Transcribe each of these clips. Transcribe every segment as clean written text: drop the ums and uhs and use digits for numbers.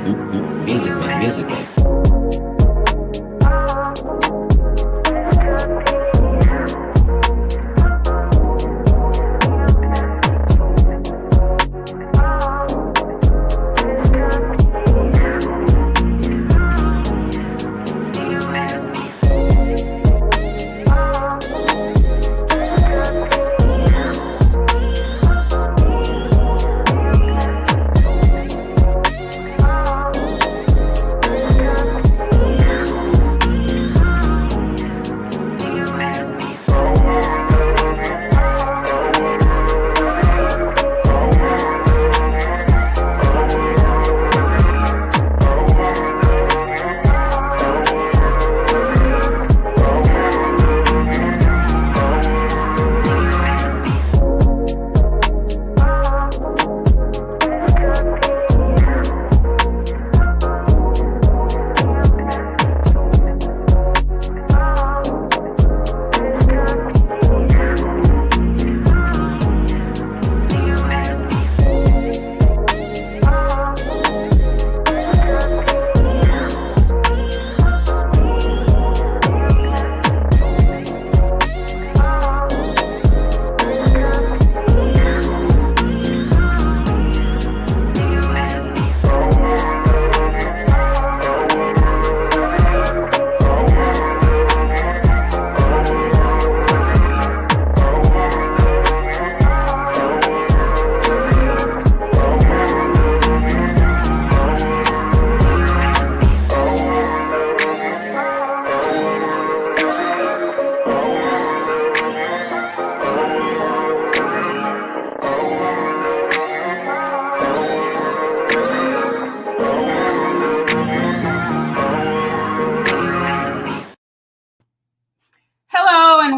Musically.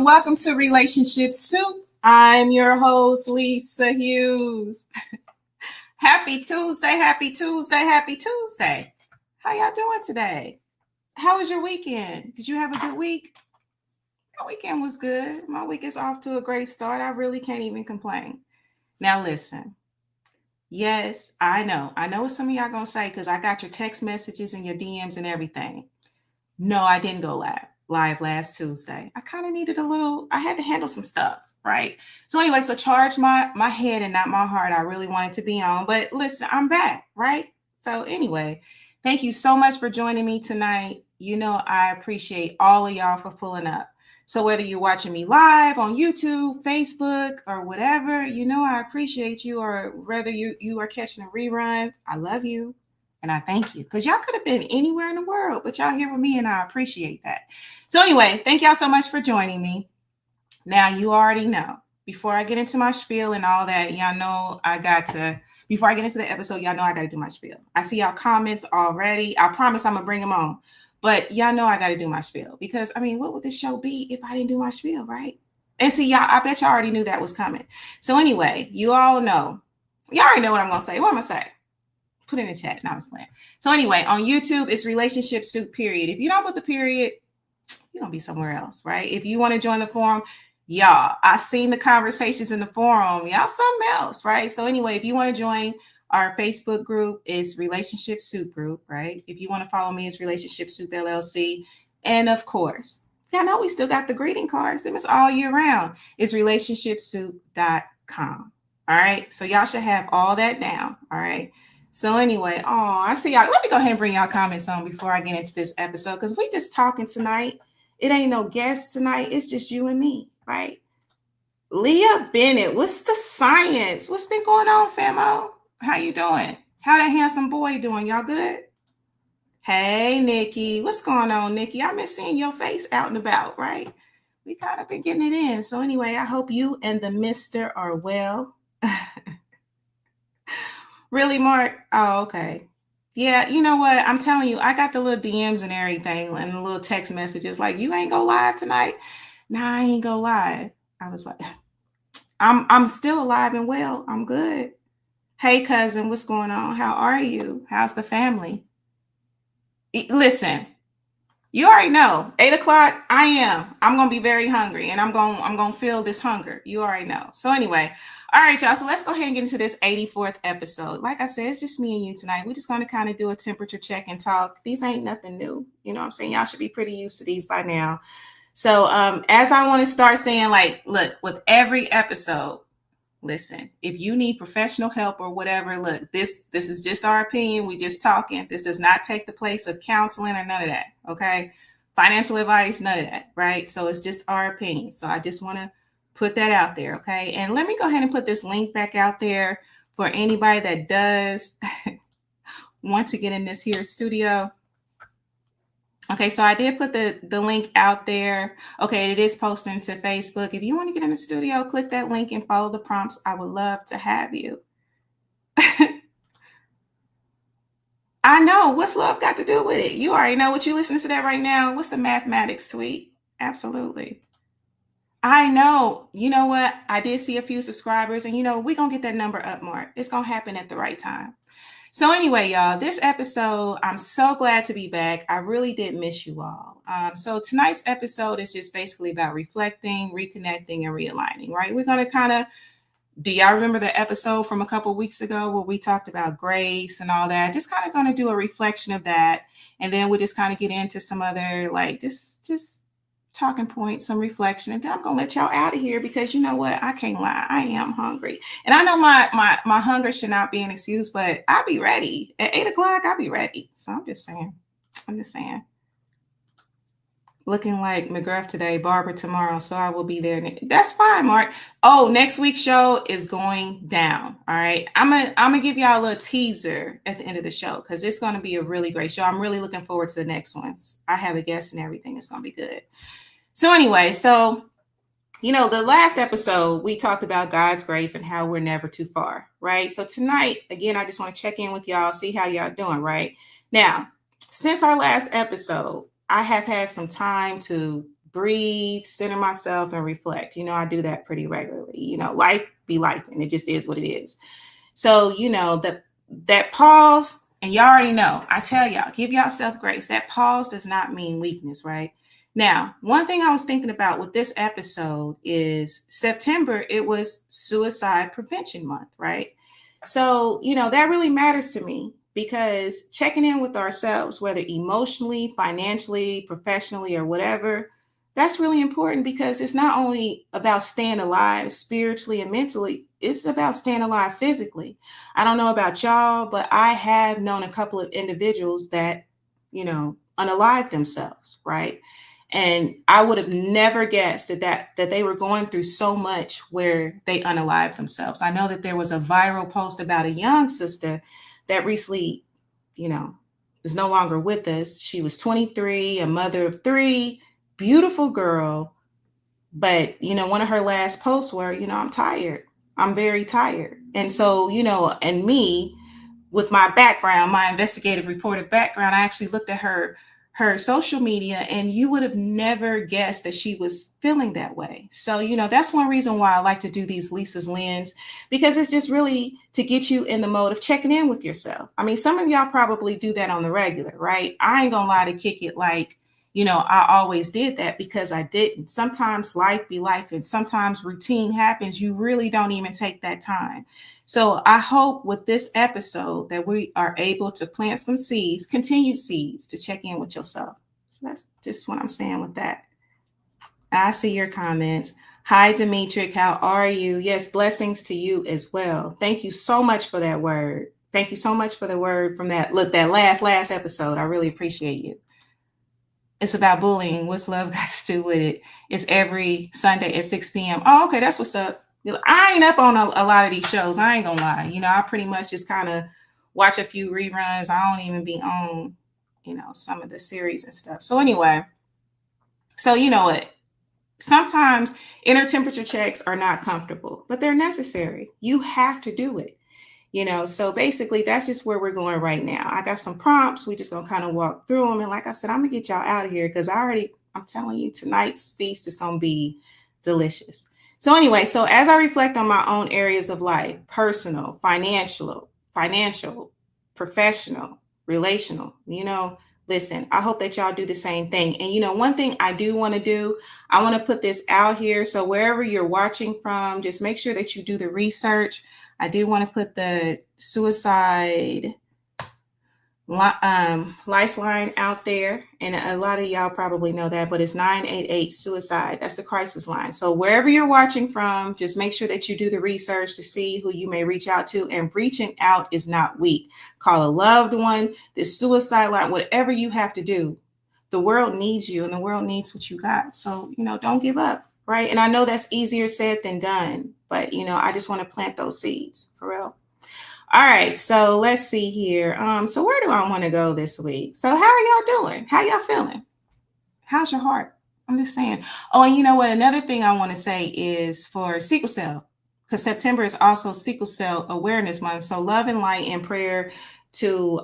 Welcome to Relationship Soup. I'm your host, Lisa Hughes. Happy Tuesday, happy Tuesday, happy Tuesday. How y'all doing today? How was your weekend? Did you have a good week? My weekend was good. My week is off to a great start. I really can't even complain. Now listen. Yes, I know what some of y'all gonna say because I got your text messages and your DMs and everything. No, I didn't go live last Tuesday. I kind of needed I had to handle some stuff, right? So anyway, so charge my head and not my heart. I really wanted to be on, but listen, I'm back, right? So anyway, thank you so much for joining me tonight. You know, I appreciate all of y'all for pulling up. So whether you're watching me live on YouTube, Facebook, or whatever, you know, I appreciate you, or whether you are catching a rerun, I love you. And I thank you because y'all could have been anywhere in the world, but y'all here with me and I appreciate that. So anyway, thank y'all so much for joining me. Now, you already know, before I get into my spiel and all that, y'all know before I get into the episode, y'all know I got to do my spiel. I see y'all comments already. I promise I'm going to bring them on. But y'all know I got to do my spiel because, I mean, what would this show be if I didn't do my spiel, right? And see, y'all, I bet y'all already knew that was coming. So anyway, you all know. Y'all already know what I'm going to say. What am I going to say? Put it in the chat. No, I was playing. So anyway, on YouTube, it's Relationship Soup, period. If you don't put the period, you're going to be somewhere else, right? If you want to join the forum, y'all, I've seen the conversations in the forum. Y'all something else, right? So anyway, if you want to join our Facebook group, it's RelationshipSoupGroup, right? If you want to follow me, it's RelationshipSoupLLC. And of course, y'all know we still got the greeting cards. Them is all year round. It's RelationshipSoup.com. All right. So y'all should have all that down. All right. So anyway, I see y'all. Let me go ahead and bring y'all comments on before I get into this episode because we just talking tonight. It ain't no guests tonight. It's just you and me, right? Leah Bennett, what's the science? What's been going on, famo? How you doing? How that handsome boy doing? Y'all good? Hey, Nikki. What's going on, Nikki? I've been seeing your face out and about, right? We kind of been getting it in. So anyway, I hope you and the mister are well. Really, Mark? Oh, okay. Yeah, you know what? I'm telling you, I got the little DMs and everything and the little text messages like, you ain't go live tonight? Nah, I ain't go live. I was like, I'm still alive and well. I'm good. Hey, cousin, what's going on? How are you? How's the family? Listen, You already know. 8 o'clock, I'm gonna be very hungry and I'm gonna feel this hunger. You already know. So anyway, all right, y'all. So let's go ahead and get into this 84th episode. Like I said, it's just me and you tonight. We're just gonna kind of do a temperature check and talk. These ain't nothing new. You know what I'm saying? Y'all should be pretty used to these by now. So as I want to start saying, like, look, with every episode, listen, if you need professional help or whatever, look, this is just our opinion. We just talking. This does not take the place of counseling or none of that. Okay. Financial advice, none of that. Right. So it's just our opinion. So I just want to put that out there. Okay. And let me go ahead and put this link back out there for anybody that does want to get in this here studio. Okay, so I did put the link out there. Okay, it is posting to Facebook. If you want to get in the studio, click that link and follow the prompts. I would love to have you. I know. What's love got to do with it? You already know what you listening to that right now. What's the mathematics, sweet? Absolutely. I know. You know what? I did see a few subscribers, and we're going to get that number up more. It's going to happen at the right time. So anyway, y'all, this episode, I'm so glad to be back. I really did miss you all. So tonight's episode is just basically about reflecting, reconnecting, and realigning, right? We're going to kind of, do y'all remember the episode from a couple weeks ago where we talked about grace and all that? Just kind of going to do a reflection of that. And then we'll just kind of get into some other, like, just talking points, some reflection, and then I'm gonna let y'all out of here because you know what? I can't lie, I am hungry, and I know my hunger should not be an excuse, but I'll be ready at 8 o'clock. I'll be ready. So I'm just saying. Looking like McGruff today, Barbara tomorrow, so I will be there. That's fine, Mark. Oh, next week's show is going down. All right, I'm gonna give y'all a little teaser at the end of the show because it's gonna be a really great show. I'm really looking forward to the next ones. I have a guest and everything. It's gonna be good. So anyway, the last episode, we talked about God's grace and how we're never too far, right? So tonight, again, I just want to check in with y'all, see how y'all doing, right? Now, since our last episode, I have had some time to breathe, center myself, and reflect. I do that pretty regularly. Life be life, and it just is what it is. So, that pause, and y'all already know, I tell y'all, give yourself grace. That pause does not mean weakness, right? Now, one thing I was thinking about with this episode is September, it was Suicide Prevention Month, right? So, that really matters to me because checking in with ourselves, whether emotionally, financially, professionally, or whatever, that's really important because it's not only about staying alive spiritually and mentally, it's about staying alive physically. I don't know about y'all, but I have known a couple of individuals that, unalive themselves, right? And I would have never guessed that they were going through so much where they unalived themselves. I know that there was a viral post about a young sister that recently, is no longer with us. She was 23, a mother of 3, beautiful girl. But, one of her last posts were, I'm tired. I'm very tired. And so, and me, with my background, my investigative reporter background, I actually looked at her social media, and you would have never guessed that she was feeling that way. So, that's one reason why I like to do these Lisa's Lens, because it's just really to get you in the mode of checking in with yourself. I mean, some of y'all probably do that on the regular, right? I ain't gonna lie to kick it like, I always did that because I didn't. Sometimes life be life, and sometimes routine happens. You really don't even take that time. So I hope with this episode that we are able to plant some seeds, continued seeds to check in with yourself. So that's just what I'm saying with that. I see your comments. Hi, Demetric. How are you? Yes, blessings to you as well. Thank you so much for that word. Thank you so much for the word from that last episode. I really appreciate you. It's about bullying. What's love got to do with it? It's every Sunday at 6 p.m. Oh, okay. That's what's up. I ain't up on a lot of these shows. I ain't gonna lie. I pretty much just kind of watch a few reruns. I don't even be on, some of the series and stuff. So anyway, so you know what? Sometimes inner temperature checks are not comfortable, but they're necessary. You have to do it. So basically that's just where we're going right now. I got some prompts. We just gonna kind of walk through them. And like I said, I'm gonna get y'all out of here because I'm telling you, tonight's feast is gonna be delicious. So anyway, so as I reflect on my own areas of life, personal, financial, professional, relational, Listen, I hope that y'all do the same thing. And one thing I do want to do, I want to put this out here. So wherever you're watching from, just make sure that you do the research. I do want to put the suicide lifeline out there, and a lot of y'all probably know that, but it's 988 suicide. That's the crisis line. So wherever you're watching from, just make sure that you do the research to see who you may reach out to. And reaching out is not weak. Call a loved one, this suicide line, whatever you have to do. The world needs you, and the world needs what you got. So don't give up, right? And I know that's easier said than done, but I just want to plant those seeds for real. All right, so let's see here. So where do I want to go this week? So how are y'all doing? How y'all feeling? How's your heart? I'm just saying. Oh, and you know what? Another thing I want to say is for sickle cell, because September is also sickle cell awareness month. So love and light and prayer to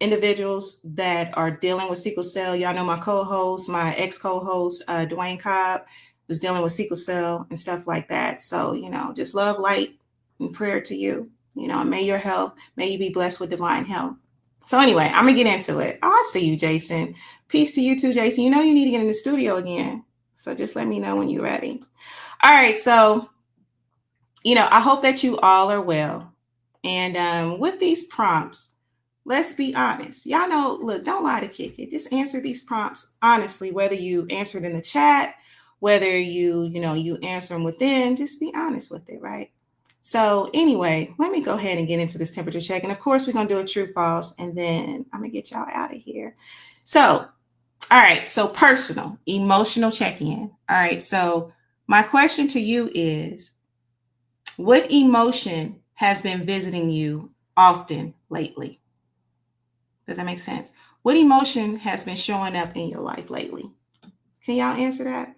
individuals that are dealing with sickle cell. Y'all know my co-host, my ex-co-host, Dwayne Cobb, was dealing with sickle cell and stuff like that. So, just love, light, and prayer to you. May your health, may you be blessed with divine health. So anyway, I'm going to get into it. Oh, I see you, Jason. Peace to you too, Jason. You need to get in the studio again. So just let me know when you're ready. All right. So, I hope that you all are well. And with these prompts, let's be honest. Y'all know, look, don't lie to kick it. Just answer these prompts honestly, whether you answer it in the chat, whether you answer them within, just be honest with it, right? So anyway, let me go ahead and get into this temperature check. And of course, we're going to do a true false, and then I'm going to get y'all out of here. So, all right. So personal, emotional check-in. All right. So my question to you is, what emotion has been visiting you often lately? Does that make sense? What emotion has been showing up in your life lately? Can y'all answer that?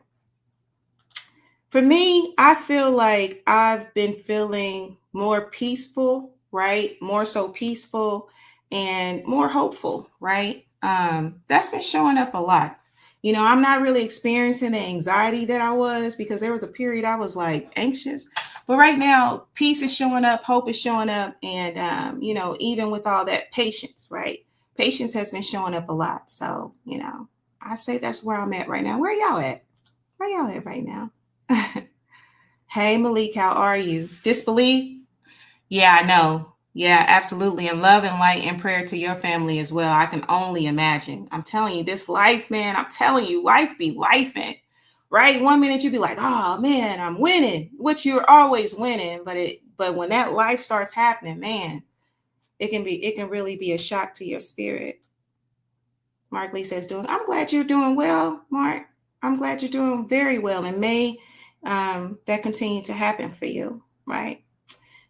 For me, I feel like I've been feeling more peaceful, right? More so peaceful and more hopeful, right? That's been showing up a lot. I'm not really experiencing the anxiety that I was, because there was a period I was like anxious. But right now, peace is showing up, hope is showing up. And, even with all that, patience, right? Patience has been showing up a lot. So, I say that's where I'm at right now. Where y'all at? Where y'all at right now? Hey, Malik, how are you? Disbelief? Yeah, I know. Yeah, absolutely. And love and light and prayer to your family as well. I can only imagine. I'm telling you, this life, man, I'm telling you, life be lifing, right? One minute you be like, oh man, I'm winning, which you're always winning. But when that life starts happening, man, it can really be a shock to your spirit. Mark Lee says, I'm glad you're doing well, Mark. I'm glad you're doing very well. And may that continue to happen for you, right?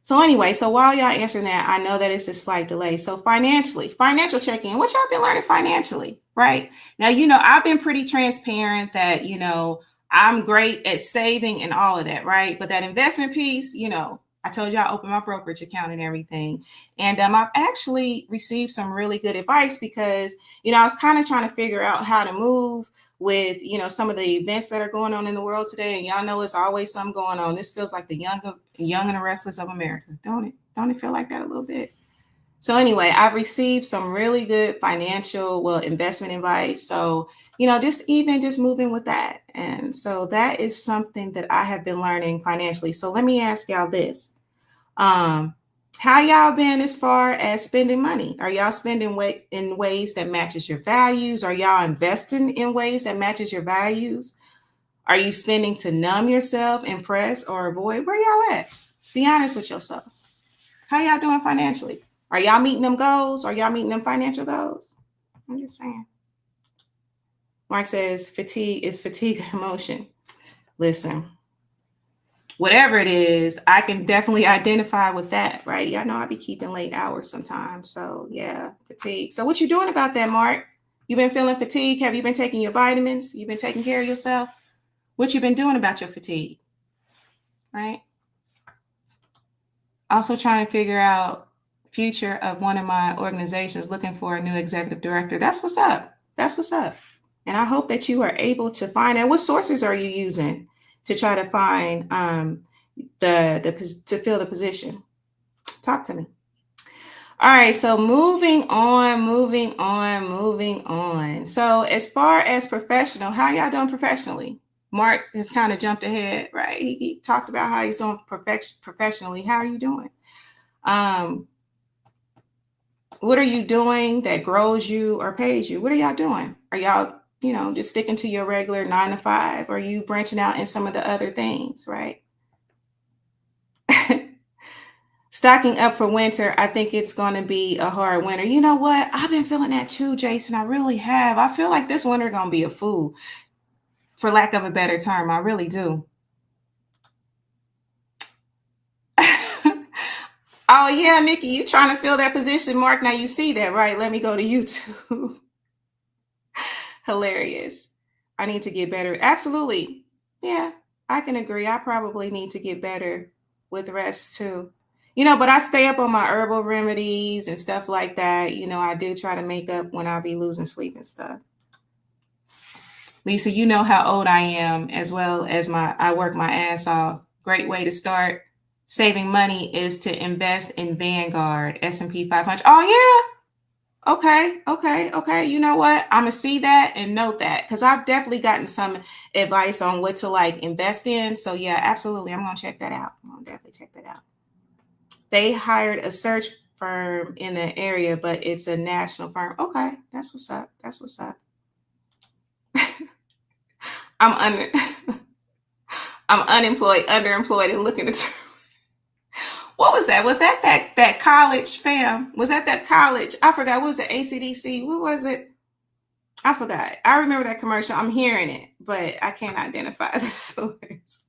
So anyway, so while y'all answering that, I know that it's a slight delay. So financial check-in, what y'all been learning financially, right? Now, I've been pretty transparent that, I'm great at saving and all of that, right? But that investment piece, I told you I opened my brokerage account and everything. And I've actually received some really good advice because, I was kind of trying to figure out how to move with, some of the events that are going on in the world today. And y'all know it's always something going on. This feels like the young and the restless of America. Don't it? Don't it feel like that a little bit? So anyway, I've received some really good investment advice. So, just moving with that. And so that is something that I have been learning financially. So let me ask y'all this. How y'all been as far as spending money? Are y'all spending in ways that matches your values? Are y'all investing in ways that matches your values? Are you spending to numb yourself, impress, or avoid? Where y'all at? Be honest with yourself. How y'all doing financially? Are y'all meeting them goals? Are y'all meeting them financial goals? I'm just saying. Mark says fatigue is fatigue emotion. Listen. Whatever it is, I can definitely identify with that, right? Y'all know I be keeping late hours sometimes. So yeah, fatigue. So what you doing about that, Mark? You been feeling fatigue? Have you been taking your vitamins? You been taking care of yourself? What you been doing about your fatigue, right? Also trying to figure out future of one of my organizations, looking for a new executive director. That's what's up. That's what's up. And I hope that you are able to find out. What sources are you using to try to find to fill the position? Talk to me. All right, so moving on. So as far as professional, how y'all doing professionally? Mark has kind of jumped ahead, right? He talked about how he's doing professionally. How are you doing? What are you doing that grows you or pays you? What are y'all doing? Are y'all, just sticking to your regular 9 to 5? Or are you branching out in some of the other things, right? Stocking up for winter, I think it's going to be a hard winter. You know what? I've been feeling that too, Jason. I really have. I feel like this winter going to be a fool, for lack of a better term. I really do. Oh, yeah, Nikki, you trying to fill that position, Mark. Now you see that, right? Let me go to YouTube. Hilarious. I need to get better. Absolutely. Yeah, I can agree. I probably need to get better with rest too. But I stay up on my herbal remedies and stuff like that. I do try to make up when I be losing sleep and stuff. Lisa, you know how old I am, as well as I work my ass off. Great way to start saving money is to invest in Vanguard, S&P 500. Oh, yeah. Okay. You know what? I'm going to see that and note that, because I've definitely gotten some advice on what to invest in. So yeah, absolutely. I'm going to check that out. I'm going to definitely check that out. They hired a search firm in the area, but it's a national firm. Okay. That's what's up. I'm unemployed, underemployed, and looking to. What was that? Was that college, fam? Was that college? I forgot. What was it? ACDC? What was it? I forgot. I remember that commercial. I'm hearing it, but I can't identify the source.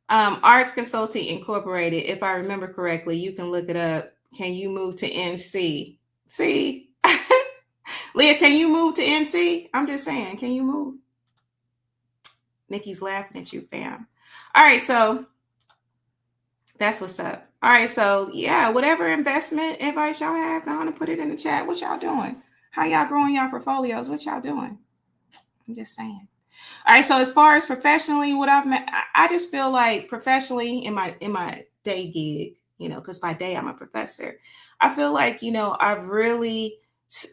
Arts Consulting Incorporated, if I remember correctly, you can look it up. Can you move to NC? See? Leah, can you move to NC? I'm just saying, can you move? Nikki's laughing at you, fam. All right, so that's what's up. All right, so yeah, whatever investment advice y'all have, go on and put it in the chat. What y'all doing? How y'all growing y'all portfolios? What y'all doing? I'm just saying. All right, so as far as professionally, what I just feel like professionally in my day gig, because by day I'm a professor. I feel like I've really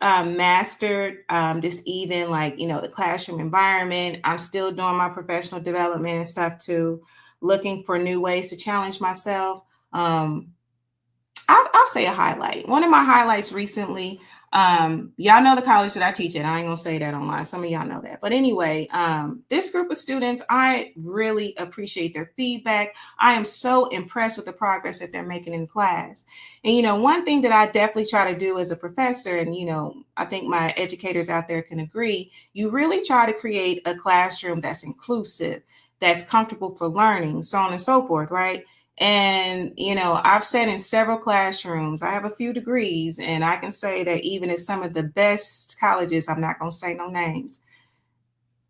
mastered just even the classroom environment. I'm still doing my professional development and stuff too, looking for new ways to challenge myself. I'll say a highlight. One of my highlights recently, y'all know the college that I teach at. I ain't gonna say that online. Some of y'all know that. But anyway, this group of students, I really appreciate their feedback. I am so impressed with the progress that they're making in class. And, one thing that I definitely try to do as a professor, and, I think my educators out there can agree, you really try to create a classroom that's inclusive, that's comfortable for learning, so on and so forth, right? And, I've sat in several classrooms. I have a few degrees, and I can say that even at some of the best colleges, I'm not going to say no names,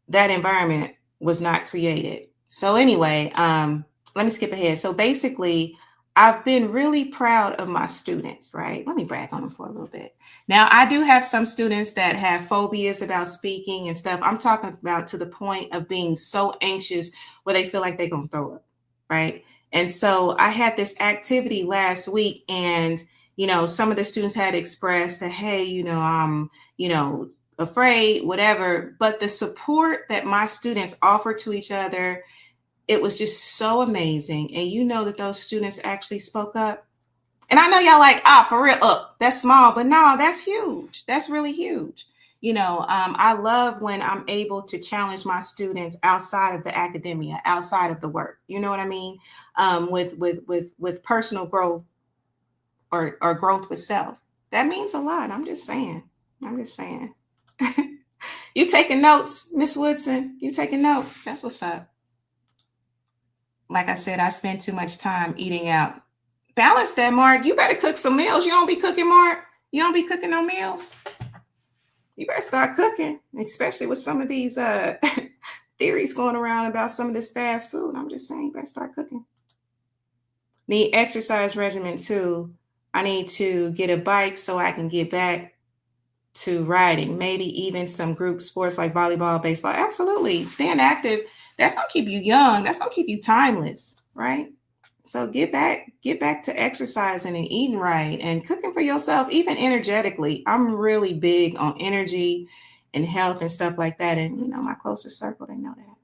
that environment was not created. So anyway, let me skip ahead. So basically, I've been really proud of my students, right? Let me brag on them for a little bit. Now, I do have some students that have phobias about speaking and stuff. I'm talking about to the point of being so anxious where they feel like they're going to throw up, right? And so I had this activity last week, and, some of the students had expressed that, hey, I'm, afraid, whatever. But the support that my students offer to each other, it was just so amazing. And that those students actually spoke up. And I know y'all like, for real, that's small, but no, that's huge. That's really huge. I love when I'm able to challenge my students outside of the academia, outside of the work. You know what I mean? With personal growth or growth with self. That means a lot. I'm just saying. You taking notes, Miss Woodson? You taking notes? That's what's up. Like I said, I spend too much time eating out. Balance that, Mark. You better cook some meals. You don't be cooking, Mark. You don't be cooking no meals. You better start cooking, especially with some of these theories going around about some of this fast food. I'm just saying, you better start cooking. Need exercise regimen too. I need to get a bike so I can get back to riding. Maybe even some group sports like volleyball, baseball. Absolutely. Staying active. That's going to keep you young. That's going to keep you timeless, right? So get back to exercising and eating right and cooking for yourself, even energetically. I'm really big on energy and health and stuff like that. And my closest circle, they know that.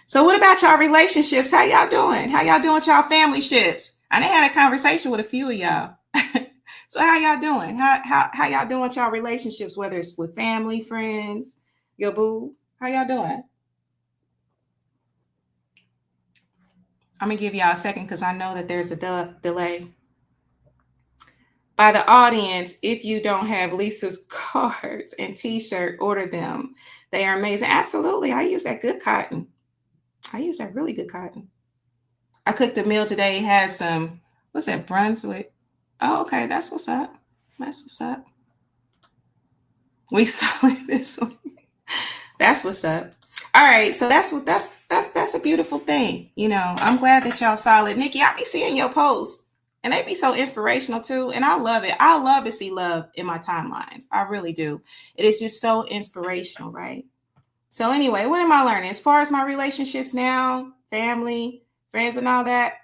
So what about y'all relationships? How y'all doing? How y'all doing with y'all family ships? I done had a conversation with a few of y'all. So how y'all doing? How y'all doing with y'all relationships, whether it's with family, friends, your boo? How y'all doing? I'm gonna give y'all a second because I know that there's a delay. By the audience, if you don't have Lisa's cards and t-shirt, order them. They are amazing. Absolutely. I use that good cotton. I use that really good cotton. I cooked a meal today, had some, what's that, Brunswick? Oh, okay. That's what's up. That's what's up. We saw it this one. That's what's up. All right. So that's a beautiful thing. I'm glad that y'all saw it. Nikki, I be seeing your posts and they be so inspirational too. And I love it. I love to see love in my timelines. I really do. It is just so inspirational, right? So anyway, what am I learning? As far as my relationships now, family, friends and all that,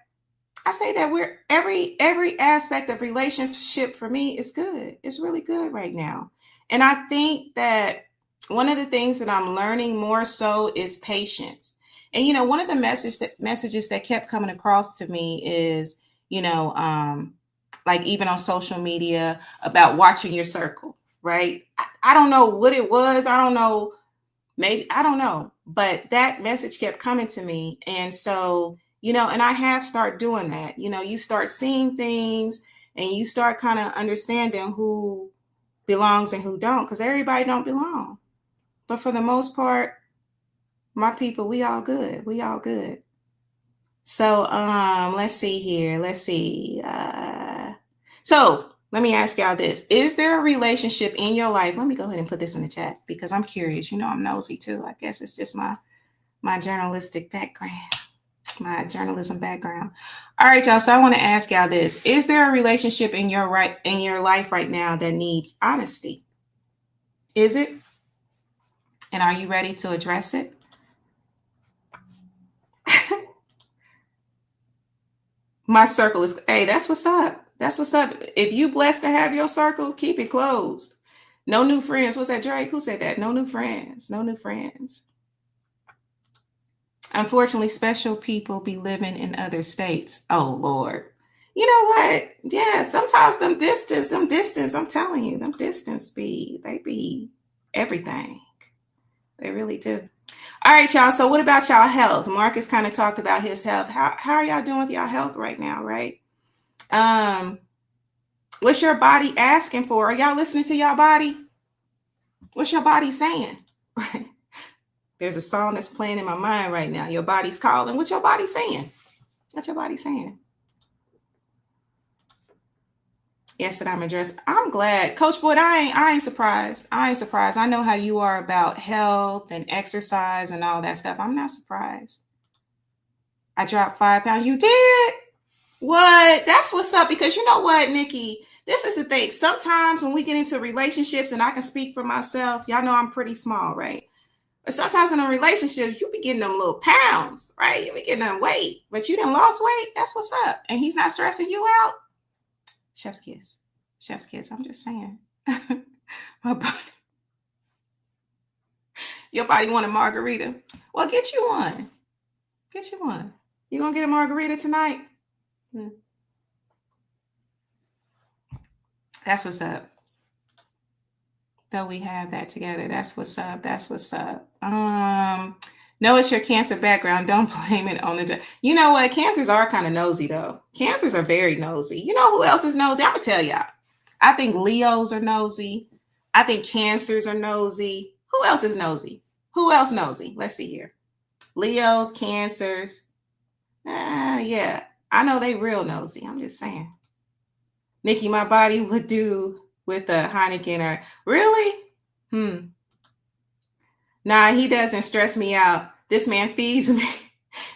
I say that we're every aspect of relationship for me is good. It's really good right now. And I think that one of the things that I'm learning more so is patience. And one of the messages that kept coming across to me is, like even on social media about watching your circle, right? I don't know what it was. I don't know. Maybe, I don't know, but that message kept coming to me. And so, and I have started doing that. You start seeing things and you start kind of understanding who belongs and who don't, because everybody don't belong. But for the most part, my people, we all good. We all good. So let's see here. Let's see. So let me ask y'all this. Is there a relationship in your life? Let me go ahead and put this in the chat because I'm curious. I'm nosy too. I guess it's just my journalistic background, my journalism background. All right, y'all. So I want to ask y'all this. Is there a relationship in your life right now that needs honesty? Is it? And are you ready to address it? My circle is, hey, that's what's up. That's what's up. If you blessed to have your circle, keep it closed. No new friends. What's that, Drake? Who said that? No new friends. No new friends. Unfortunately, special people be living in other states. Oh, Lord. You know what? Yeah, sometimes them distance, I'm telling you, them distance they be everything. They really do. All right, y'all. So what about y'all health? Marcus kind of talked about his health. How are y'all doing with y'all health right now, right? What's your body asking for? Are y'all listening to y'all body? What's your body saying? Right. There's a song that's playing in my mind right now. Your body's calling. What's your body saying? What's your body saying? Yes, that I'm addressed. I'm glad. Coach Boyd, I ain't surprised. I ain't surprised. I know how you are about health and exercise and all that stuff. I'm not surprised. I dropped 5 pounds. You did? What? That's what's up. Because you know what, Nikki? This is the thing. Sometimes when we get into relationships, and I can speak for myself, y'all know I'm pretty small, right? But sometimes in a relationship, you be getting them little pounds, right? You be getting them weight, but you done lost weight. That's what's up. And he's not stressing you out. Chef's kiss. Chef's kiss. I'm just saying. My body. Your body want a margarita. Well, get you one. Get you one. You gonna get a margarita tonight? That's what's up. Though we have that together. That's what's up. That's what's up. No, it's your cancer background. Don't blame it on the. You know what? Cancers are kind of nosy though. Cancers are very nosy. You know who else is nosy? I'm gonna tell y'all. I think Leos are nosy. I think Cancers are nosy. Who else is nosy? Who else nosy? Let's see here. Leos, Cancers. Yeah. I know they real nosy. I'm just saying. Nikki, my body would do with a Heineken or really? Nah, he doesn't stress me out. This man feeds me.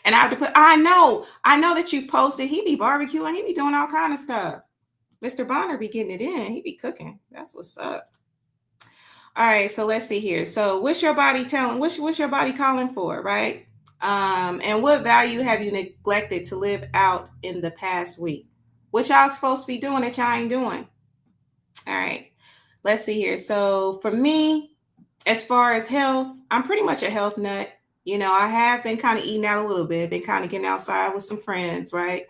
And I have to put, I know that you posted, he be barbecuing, he be doing all kind of stuff. Mr. Bonner be getting it in. He be cooking. That's what's up. All right, so let's see here. So what's your body telling? What's your body calling for, right? And what value have you neglected to live out in the past week? What y'all supposed to be doing that y'all ain't doing? All right. Let's see here. So for me, as far as health, I'm pretty much a health nut. I have been kind of eating out a little bit, been kind of getting outside with some friends, right?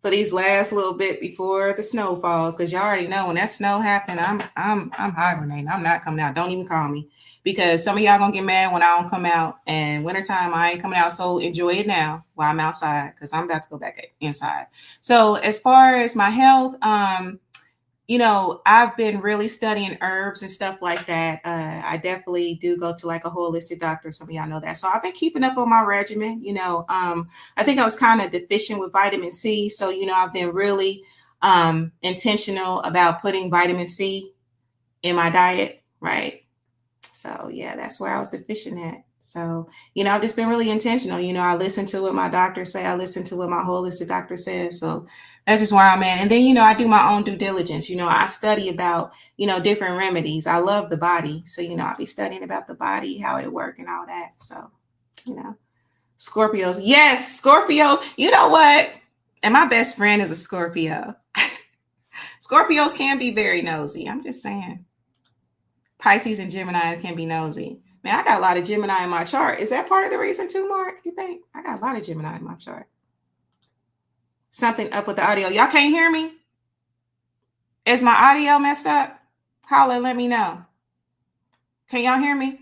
For these last little bit before the snow falls, because y'all already know when that snow happened, I'm hibernating. I'm not coming out. Don't even call me, because some of y'all gonna get mad when I don't come out. And wintertime, I ain't coming out. So enjoy it now while I'm outside, because I'm about to go back inside. So as far as my health, I've been really studying herbs and stuff like that. I definitely do go to like a holistic doctor. Some of y'all know that. So I've been keeping up on my regimen. I think I was kind of deficient with vitamin C. So, I've been really intentional about putting vitamin C in my diet. Right. So, yeah, that's where I was deficient at. So, I've just been really intentional. I listen to what my doctor say. I listen to what my holistic doctor says. So that's just where I'm at. And then, I do my own due diligence. I study about, different remedies. I love the body. So, I'll be studying about the body, how it works and all that. So, Scorpios. Yes, Scorpio. You know what? And my best friend is a Scorpio. Scorpios can be very nosy. I'm just saying. Pisces and Gemini can be nosy. Man, I got a lot of Gemini in my chart. Is that part of the reason too, Mark? You think? I got a lot of Gemini in my chart. Something up with the audio. Y'all can't hear me? Is my audio messed up? Holla and let me know. Can y'all hear me?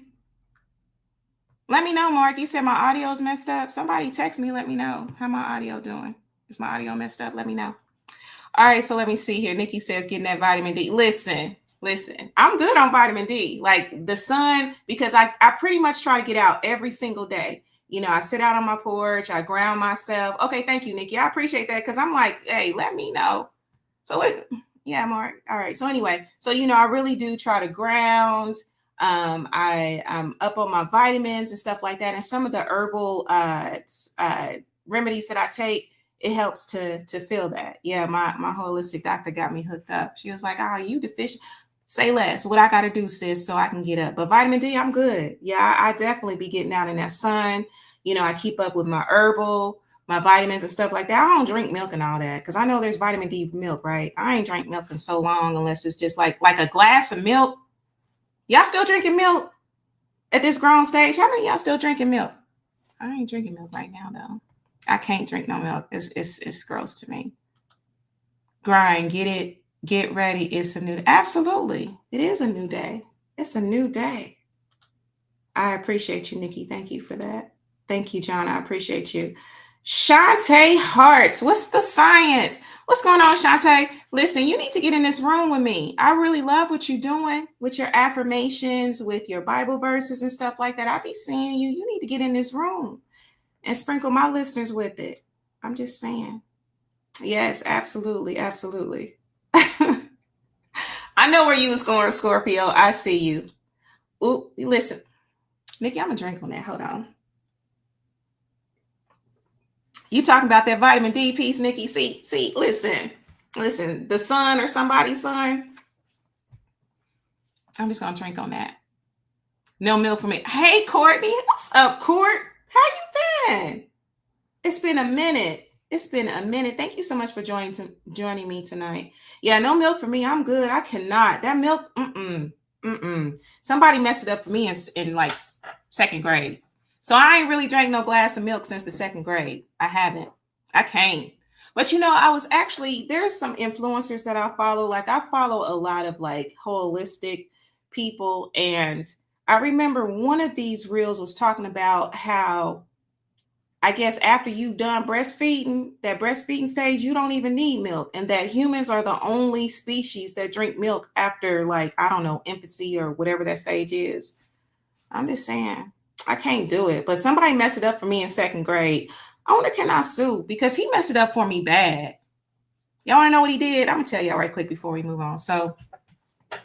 Let me know, Mark. You said my audio is messed up. Somebody text me. Let me know how my audio doing. Is my audio messed up? Let me know. All right, so let me see here. Nikki says getting that vitamin D. Listen, I'm good on vitamin D. Like the sun, because I pretty much try to get out every single day. I sit out on my porch, I ground myself. Okay, thank you, Nikki. I appreciate that, because I'm like, hey, let me know. So yeah, Mark. All right. So anyway, so I really do try to ground. I'm up on my vitamins and stuff like that. And some of the herbal remedies that I take, it helps to feel that. Yeah, my holistic doctor got me hooked up. She was like, "Oh, you deficient? Say less. What I got to do, sis, so I can get up." But vitamin D, I'm good. Yeah, I definitely be getting out in that sun. I keep up with my herbal, my vitamins and stuff like that. I don't drink milk and all that, because I know there's vitamin D milk, right? I ain't drank milk in so long, unless it's just like a glass of milk. Y'all still drinking milk at this grown stage? How many of y'all still drinking milk? I ain't drinking milk right now, though. I can't drink no milk. It's gross to me. Grind, get ready. It's a new day. Absolutely. It is a new day. It's a new day. I appreciate you, Nikki. Thank you for that. Thank you, John. I appreciate you. Shantae Harts. What's the science? What's going on, Shantae? Listen, you need to get in this room with me. I really love what you're doing with your affirmations, with your Bible verses and stuff like that. I'll be seeing you. You need to get in this room and sprinkle my listeners with it. I'm just saying. Yes, absolutely. Absolutely. I know where you was going, Scorpio. I see you. Ooh, listen. Nikki, I'm going to drink on that. Hold on. You talking about that vitamin D piece, Nikki? See, listen. The sun or somebody's son. I'm just going to drink on that. No milk for me. Hey, Courtney. What's up, Court? How you been? It's been a minute. Thank you so much for joining me tonight. Yeah, no milk for me. I'm good. I cannot. That milk, Somebody messed it up for me in like second grade. So I ain't really drank no glass of milk since the second grade. I haven't. I can't. But I was there's some influencers that I follow. Like I follow a lot of like holistic people. And I remember one of these reels was talking about how, I guess after you've done breastfeeding, that breastfeeding stage, you don't even need milk. And that humans are the only species that drink milk after like, I don't know, infancy or whatever that stage is. I'm just saying, I can't do it. But somebody messed it up for me in second grade. I wonder, can I sue? Because he messed it up for me bad. Y'all want to know what he did? I'm going to tell y'all right quick before we move on. So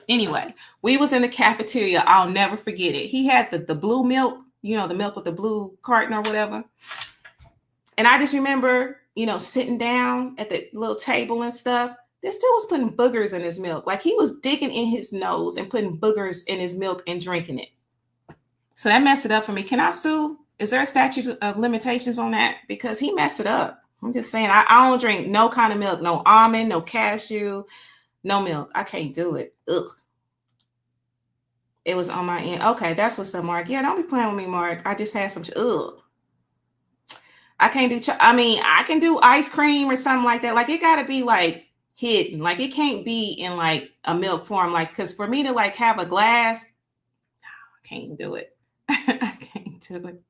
anyway, we was in the cafeteria. I'll never forget it. He had the blue milk, the milk with the blue carton or whatever. And I just remember, sitting down at the little table and stuff. This dude was putting boogers in his milk. Like he was digging in his nose and putting boogers in his milk and drinking it. So that messed it up for me. Can I sue? Is there a statute of limitations on that? Because he messed it up. I'm just saying, I don't drink no kind of milk, no almond, no cashew, no milk. I can't do it. Ugh. It was on my end. Okay, that's what's up, Mark. Yeah, don't be playing with me, Mark. I just had some, ugh. I can't do, I can do ice cream or something like that. Like, it got to be like hidden. Like, it can't be in like a milk form. Like, because for me to like have a glass, I can't do it. I can't do it.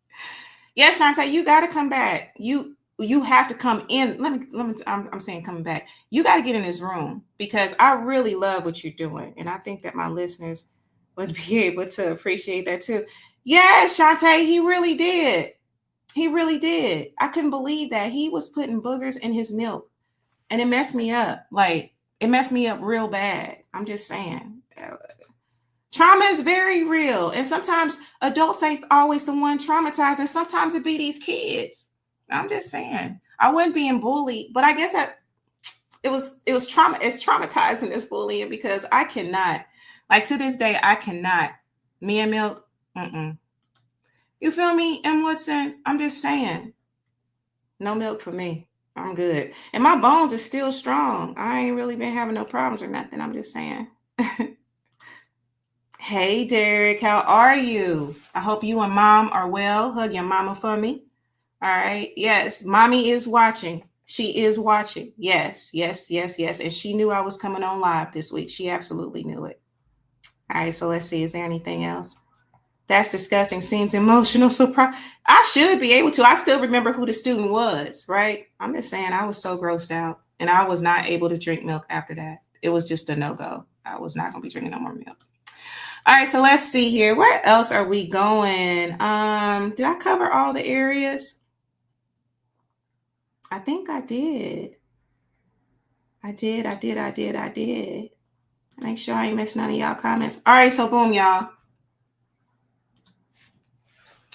Yeah, Shantae, you got to come back. You have to come in. Let me. I'm saying coming back. You got to get in this room because I really love what you're doing, and I think that my listeners would be able to appreciate that too. Yes, Shantae, he really did. He really did. I couldn't believe that he was putting boogers in his milk, and it messed me up. Like, it messed me up real bad. I'm just saying. Trauma is very real. And sometimes adults ain't always the one traumatized. And sometimes it be these kids. I'm just saying. I wasn't being bullied, but I guess that it was trauma. It's traumatizing, this bullying, because I cannot, like, to this day, I cannot. Me and milk. You feel me, M. Woodson? I'm just saying. No milk for me. I'm good. And my bones are still strong. I ain't really been having no problems or nothing. I'm just saying. Hey, Derek, how are you? I hope you and mom are well. Hug your mama for me. All right. Yes, mommy is watching. She is watching. Yes. And she knew I was coming on live this week. She absolutely knew it. All right. So let's see. Is there anything else? That's disgusting. Seems emotional. I should be able to. I still remember who the student was, right? I'm just saying, I was so grossed out and I was not able to drink milk after that. It was just a no-go. I was not going to be drinking no more milk. All right, so let's see here. Where else are we going? Did I cover all the areas? I think I did. I did. Make sure I ain't missed none of y'all comments. All right, so boom, y'all.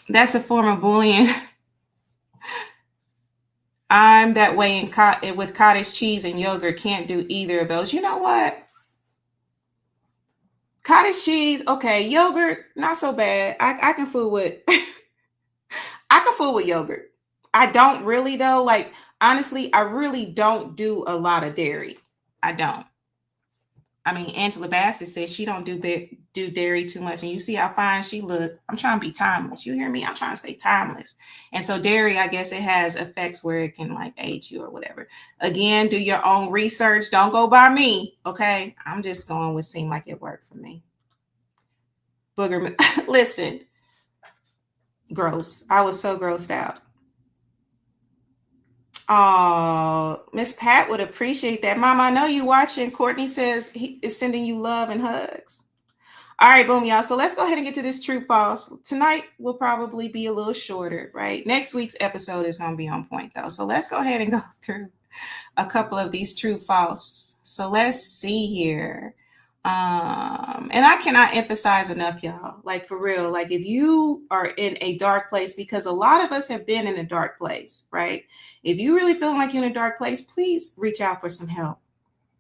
That's a form of bullying. I'm that way with cottage cheese and yogurt. Can't do either of those. You know what? Cottage cheese, okay. Yogurt, not so bad. I can fool with I can fool with yogurt. I don't really though. Like, honestly, I really don't do a lot of dairy. I don't. I mean, Angela Bassett says she don't do dairy too much, and you see how fine she look. I'm trying to be timeless. You hear me? I'm trying to stay timeless. And so dairy, I guess it has effects where it can like age you or whatever. Again, do your own research. Don't go by me, okay? I'm just going with seem like it worked for me. Booger, listen, gross. I was so grossed out. Oh, Miss Pat would appreciate that. Mom, I know you watching. Courtney says he is sending you love and hugs. All right, boom, y'all. So let's go ahead and get to this true false. Tonight will probably be a little shorter, right? Next week's episode is going to be on point, though. So let's go ahead and go through a couple of these true false. So let's see here. And I cannot emphasize enough, y'all, like for real, like if you are in a dark place, because a lot of us have been in a dark place, right? If you really feeling like you're in a dark place, please reach out for some help.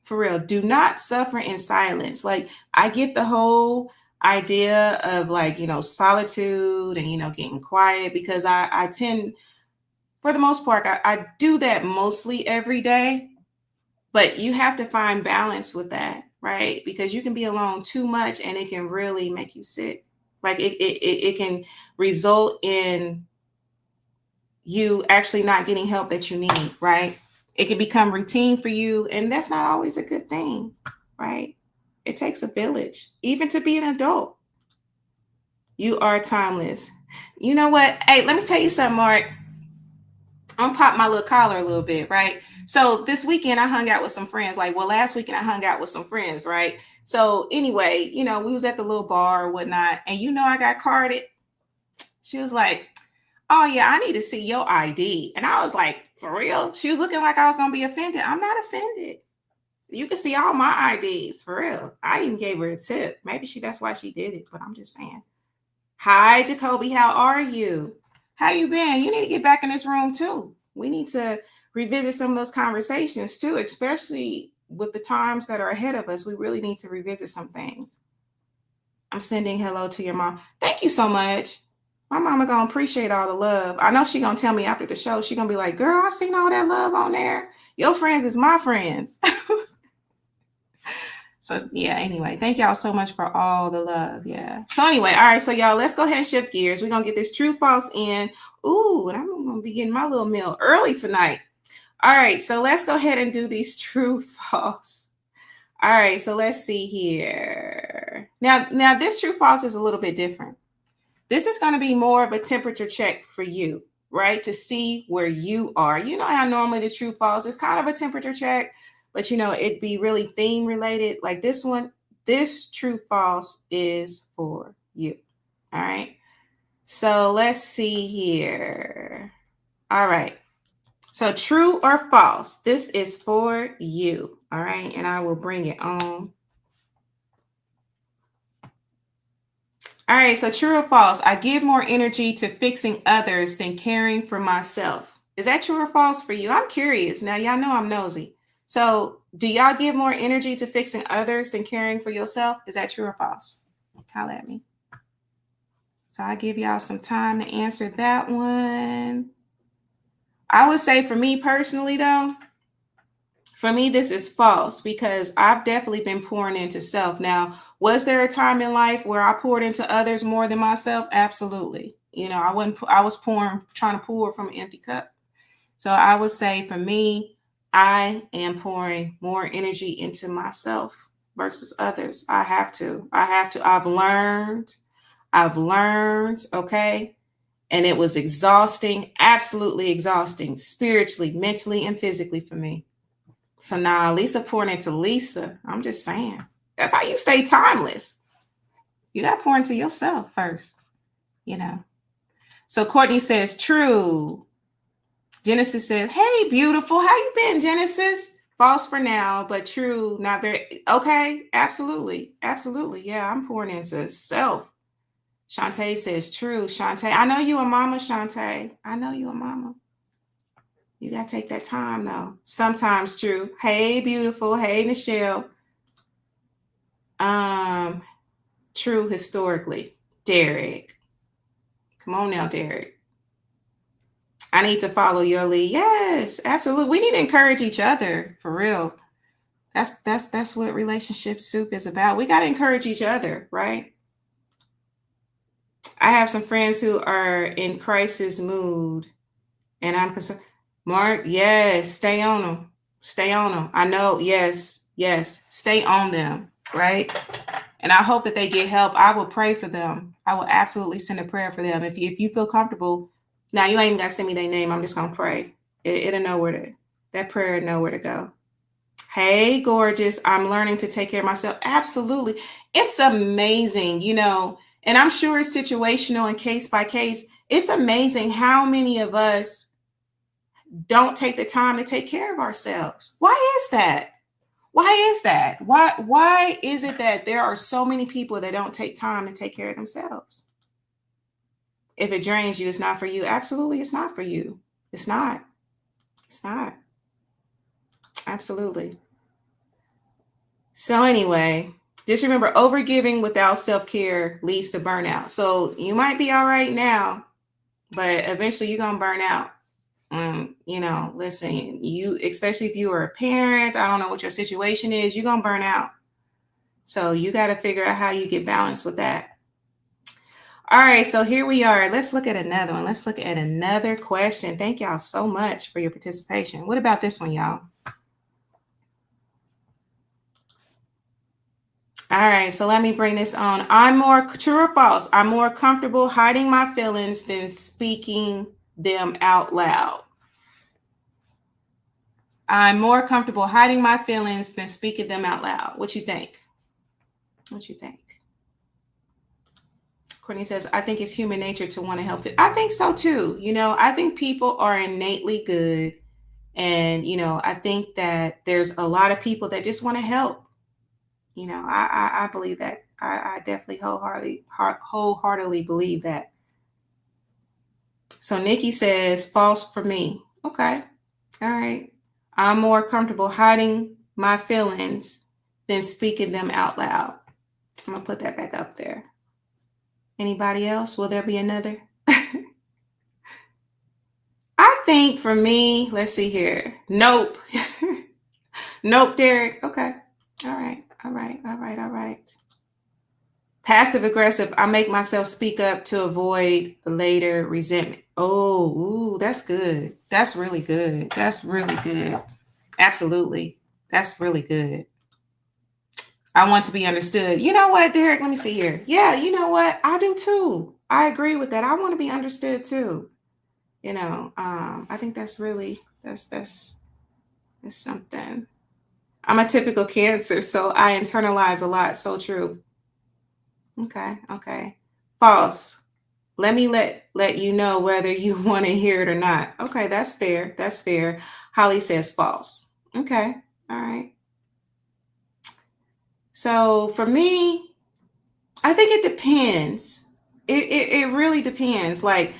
For real. Do not suffer in silence. Like, I get the whole idea of like, solitude and, getting quiet, because I tend, for the most part, I do that mostly every day, but you have to find balance with that. Right? Because you can be alone too much and it can really make you sick. Like it can result in you actually not getting help that you need, right? It can become routine for you, and that's not always a good thing, right? It takes a village, even to be an adult. You are timeless. You know what? Hey, let me tell you something, Mark. I'm gonna pop my little collar a little bit, right? So this weekend I hung out with some friends. Last weekend I hung out with some friends, right? So anyway, we was at the little bar or whatnot, and I got carded. She was like, "Oh yeah, I need to see your ID." And I was like, "For real?" She was looking like I was gonna be offended. I'm not offended. You can see all my IDs, for real. I even gave her a tip. Maybe that's why she did it, but I'm just saying. Hi, Jacoby, how are you? How you been? You need to get back in this room too. We need to revisit some of those conversations too, especially with the times that are ahead of us. We really need to revisit some things. I'm sending hello to your mom. Thank you so much. My mama gonna appreciate all the love. I know she gonna tell me after the show, she gonna be like, girl, I seen all that love on there. Your friends is my friends. So yeah, anyway, thank y'all so much for all the love. Yeah. So anyway, all right. So y'all, let's go ahead and shift gears. We're gonna get this true false in. Ooh, and I'm gonna be getting my little meal early tonight. All right, so let's go ahead and do these true false. All right, so let's see here. Now this true false is a little bit different. This is going to be more of a temperature check for you, right? To see where you are. You know how normally the true false is kind of a temperature check, but it'd be really theme related. Like this one, this true false is for you. All right. So let's see here. All right. So true or false, this is for you. All right. And I will bring it on. All right, so true or false? I give more energy to fixing others than caring for myself. Is that true or false for you? I'm curious. Now, y'all know I'm nosy. So do y'all give more energy to fixing others than caring for yourself? Is that true or false? Holla at me. So I give y'all some time to answer that one. I would say for me personally, though, for me, this is false because I've definitely been pouring into self. Now, was there a time in life where I poured into others more than myself? Absolutely. I was trying to pour from an empty cup. So I would say for me, I am pouring more energy into myself versus others. I have to. I've learned. Okay. And it was exhausting, absolutely exhausting, spiritually, mentally, and physically for me. So now Lisa pouring into Lisa. I'm just saying. That's how you stay timeless. You got to pour into yourself first, So Courtney says, true. Genesis says, hey, beautiful. How you been, Genesis? False for now, but true, not very. Okay, absolutely. Absolutely. Yeah, I'm pouring into self. Shantae says, true. Shantae, I know you a mama, Shantae. I know you a mama. You got to take that time, though. Sometimes true. Hey, beautiful. Hey, Nichelle. True historically. Derek. Come on now, Derek. I need to follow your lead. Yes, absolutely. We need to encourage each other, for real. That's what Relationship Soup is about. We got to encourage each other, right? I have some friends who are in crisis mood, and I'm concerned. Mark, yes, stay on them. Stay on them. I know, yes, stay on them, right? And I hope that they get help. I will pray for them. I will absolutely send a prayer for them. If you feel comfortable, now you ain't even got to send me their name. I'm just going to pray. It'll know that prayer will know where to go. Hey, gorgeous. I'm learning to take care of myself. Absolutely. It's amazing, and I'm sure it's situational and case by case. It's amazing how many of us don't take the time to take care of ourselves. Why is that? Why is it that there are so many people that don't take time to take care of themselves? If it drains you, it's not for you. Absolutely, it's not for you. It's not. Absolutely. So anyway, just remember, overgiving without self-care leads to burnout. So you might be all right now, but eventually you're going to burn out. Listen, especially if you are a parent, I don't know what your situation is, you're going to burn out. So you got to figure out how you get balanced with that. All right, so here we are. Let's look at another one. Let's look at another question. Thank y'all so much for your participation. What about this one, y'all? All right, so let me bring this on. True or false? I'm more comfortable hiding my feelings than speaking them out loud. I'm more comfortable hiding my feelings than speaking them out loud. What you think? Courtney says, I think it's human nature to want to help it. I think so too. I think people are innately good. And, I think that there's a lot of people that just want to help. I believe that. I definitely wholeheartedly believe that. So Nikki says, false for me. Okay. All right. I'm more comfortable hiding my feelings than speaking them out loud. I'm going to put that back up there. Anybody else? Will there be another? think for me, let's see here. Nope. Nope, Derek. Okay. All right. Passive aggressive. I make myself speak up to avoid later resentment. Oh, ooh, that's good. That's really good. Absolutely. That's really good. I want to be understood. You know what, Derek? Let me see here. Yeah, you know what? I do too. I agree with that. I want to be understood too. I think that's really that's something. I'm a typical Cancer, so I internalize a lot. So true. Okay. False. Let me let you know whether you want to hear it or not. Okay, that's fair. Holly says false. Okay. All right. So for me, I think it depends. It really depends. Like,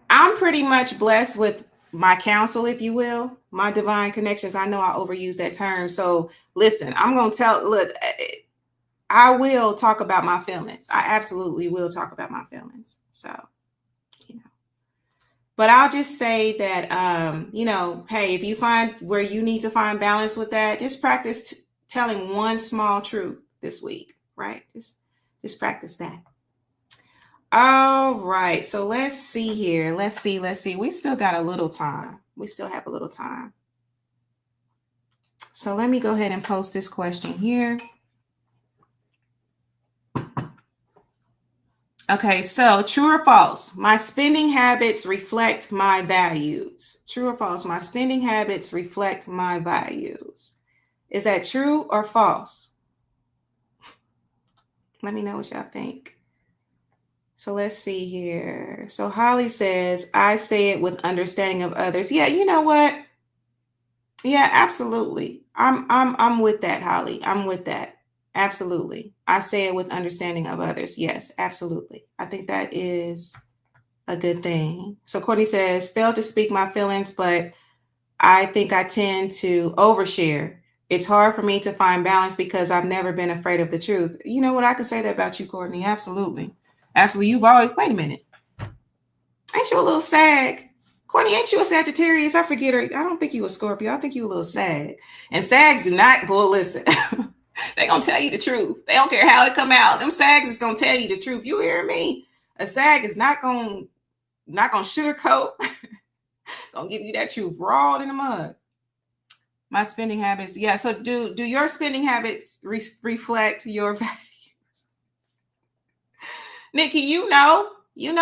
I'm pretty much blessed with my counsel, if you will, my divine connections. I know I overuse that term. So listen, I'm going to look, I will talk about my feelings. I absolutely will talk about my feelings. So, but I'll just say that, hey, if you find where you need to find balance with that, just practice telling one small truth this week, right? Just practice that. All right. So let's see here. Let's see. We still got a little time. We still have a little time. So let me go ahead and post this question here. Okay, so true or false? My spending habits reflect my values. True or false? My spending habits reflect my values. Is that true or false? Let me know what y'all think. So let's see here. So Holly says, I say it with understanding of others. Yeah, you know what? Yeah, absolutely. I'm with that, Holly. I'm with that. Absolutely. I say it with understanding of others. Yes, absolutely. I think that is a good thing. So Courtney says, fail to speak my feelings, but I think I tend to overshare. It's hard for me to find balance because I've never been afraid of the truth. You know what? I could say that about you, Courtney. Absolutely. You've always, wait a minute. Ain't you a little sag? Courtney, ain't you a Sagittarius? I forget her. I don't think you a Scorpio. I think you a little sag. And sags do not, boy, listen. They gonna tell you the truth. They don't care how it come out. Them sags is gonna tell you the truth. You hear me? A sag is not gonna sugarcoat. Gonna give you that truth raw in the mud. My spending habits. Yeah. So do your spending habits reflect your values? Nikki, you know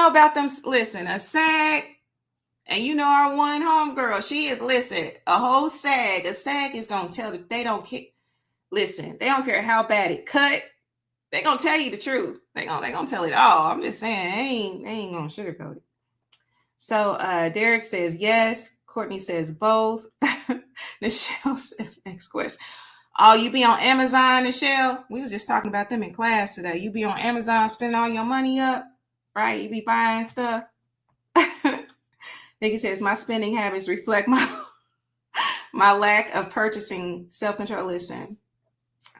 about them. Listen, a sag, and our one homegirl. She is, listen, a whole sag. A sag is gonna tell that they don't care. Listen, they don't care how bad it cut. They gonna tell you the truth. They gonna tell it all. I'm just saying, they ain't gonna sugarcoat it. So Derek says yes. Courtney says both. Nichelle says next question. Oh, you be on Amazon, Nichelle? We was just talking about them in class today. You be on Amazon spending all your money up, right? You be buying stuff. Nikki says my spending habits reflect my lack of purchasing self-control. Listen,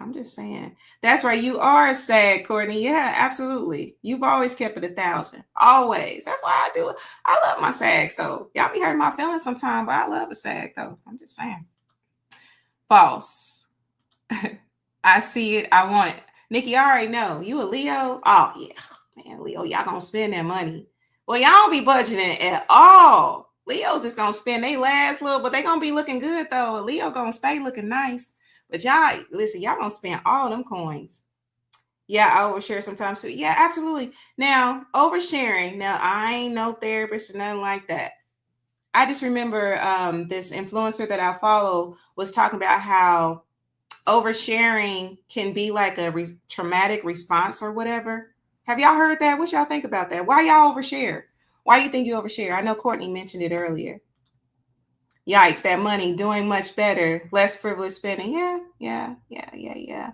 I'm just saying. That's right. You are a sag, Courtney. Yeah, absolutely. You've always kept it 1,000. Always. That's why I do it. I love my sags, though. Y'all be hurting my feelings sometimes, but I love a sag, though. I'm just saying. False. I see it. I want it. Nikki, I already know. You a Leo? Oh, yeah. Man, Leo, y'all gonna spend that money. Well, y'all don't be budgeting at all. Leo's just gonna spend they last little, but they gonna be looking good, though. Leo gonna stay looking nice. But y'all, listen, y'all gonna spend all them coins. Yeah, I overshare sometimes too. Yeah, absolutely. Now, oversharing. Now, I ain't no therapist or nothing like that. I just remember this influencer that I follow was talking about how oversharing can be like a traumatic response or whatever. Have y'all heard that? What y'all think about that? Why y'all overshare? Why do you think you overshare? I know Courtney mentioned it earlier. Yikes, that money doing much better, less frivolous spending. Yeah. Y'all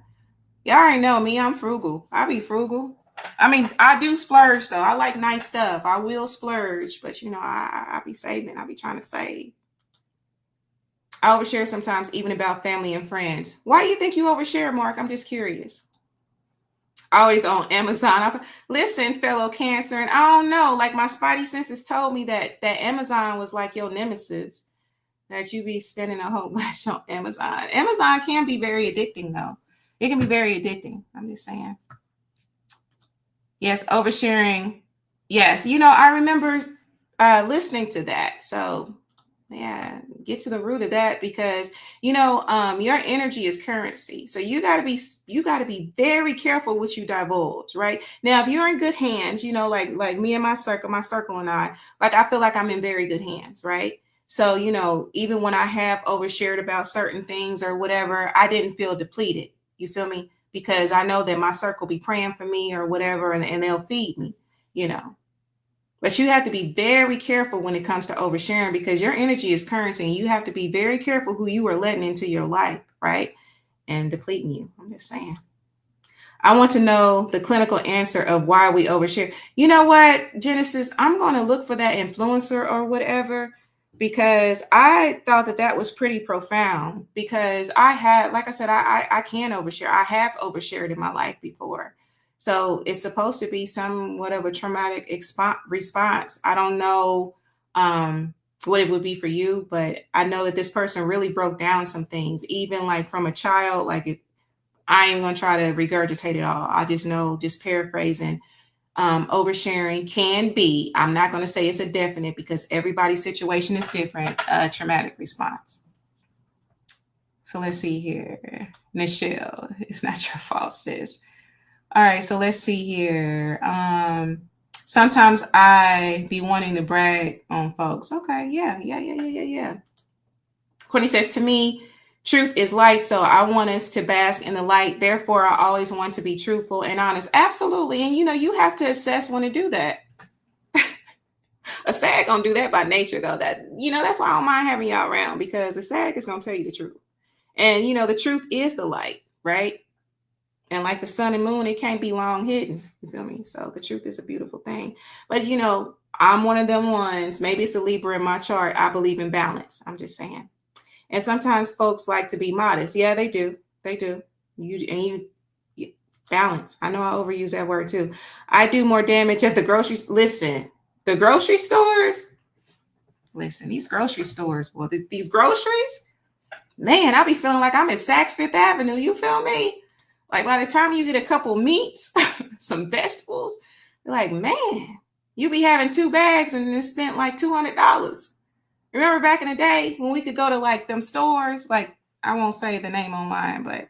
already know me. I'm frugal. I be frugal. I mean, I do splurge though. I like nice stuff. I will splurge, but I be saving. I be trying to save. I overshare sometimes, even about family and friends. Why do you think you overshare, Mark? I'm just curious. Always on Amazon. Listen, fellow Cancer, and I don't know, like my spidey senses told me that Amazon was like your nemesis, that you be spending a whole bunch on Amazon. Amazon can be very addicting, though. It can be very addicting. I'm just saying. Yes, oversharing. Yes, I remember listening to that. So yeah, get to the root of that, because your energy is currency. So you got to be very careful what you divulge, right? Now, if you're in good hands, like me and my circle and I feel like I'm in very good hands, right? So, even when I have overshared about certain things or whatever, I didn't feel depleted. You feel me? Because I know that my circle be praying for me or whatever, and they'll feed me, But you have to be very careful when it comes to oversharing, because your energy is currency, and you have to be very careful who you are letting into your life, right? And depleting you. I'm just saying. I want to know the clinical answer of why we overshare. You know what, Genesis? I'm going to look for that influencer or whatever, because I thought that was pretty profound, because I had, like I said, I can overshare. I have overshared in my life before. So it's supposed to be somewhat of a traumatic response. I don't know what it would be for you, but I know that this person really broke down some things, even like from a child. Like, I ain't going to try to regurgitate it all. I just know, just paraphrasing, oversharing can be, I'm not going to say it's a definite, because everybody's situation is different, traumatic response. So let's see here. Nichelle, it's not your fault, sis. All right, so let's see here. Sometimes I be wanting to brag on folks. Okay, yeah. Courtney says, to me, truth is light, so I want us to bask in the light. Therefore, I always want to be truthful and honest. Absolutely. And you have to assess when to do that. A SAG gonna do that by nature, though. That's why I don't mind having y'all around, because a SAG is gonna tell you the truth. And the truth is the light, right? And like the sun and moon, it can't be long hidden. You feel me? So the truth is a beautiful thing. But I'm one of them ones. Maybe it's the Libra in my chart. I believe in balance. I'm just saying. And sometimes folks like to be modest. Yeah, they do. They do. You balance. I know I overuse that word too. I do more damage at the groceries. Listen, the grocery stores. Listen, these grocery stores. Well, these groceries, man, I be feeling like I'm at Saks Fifth Avenue. You feel me? Like, by the time you get a couple meats, some vegetables, you're like, man, you be having 2 bags and then spent like $200. Remember back in the day when we could go to like them stores, like, I won't say the name online,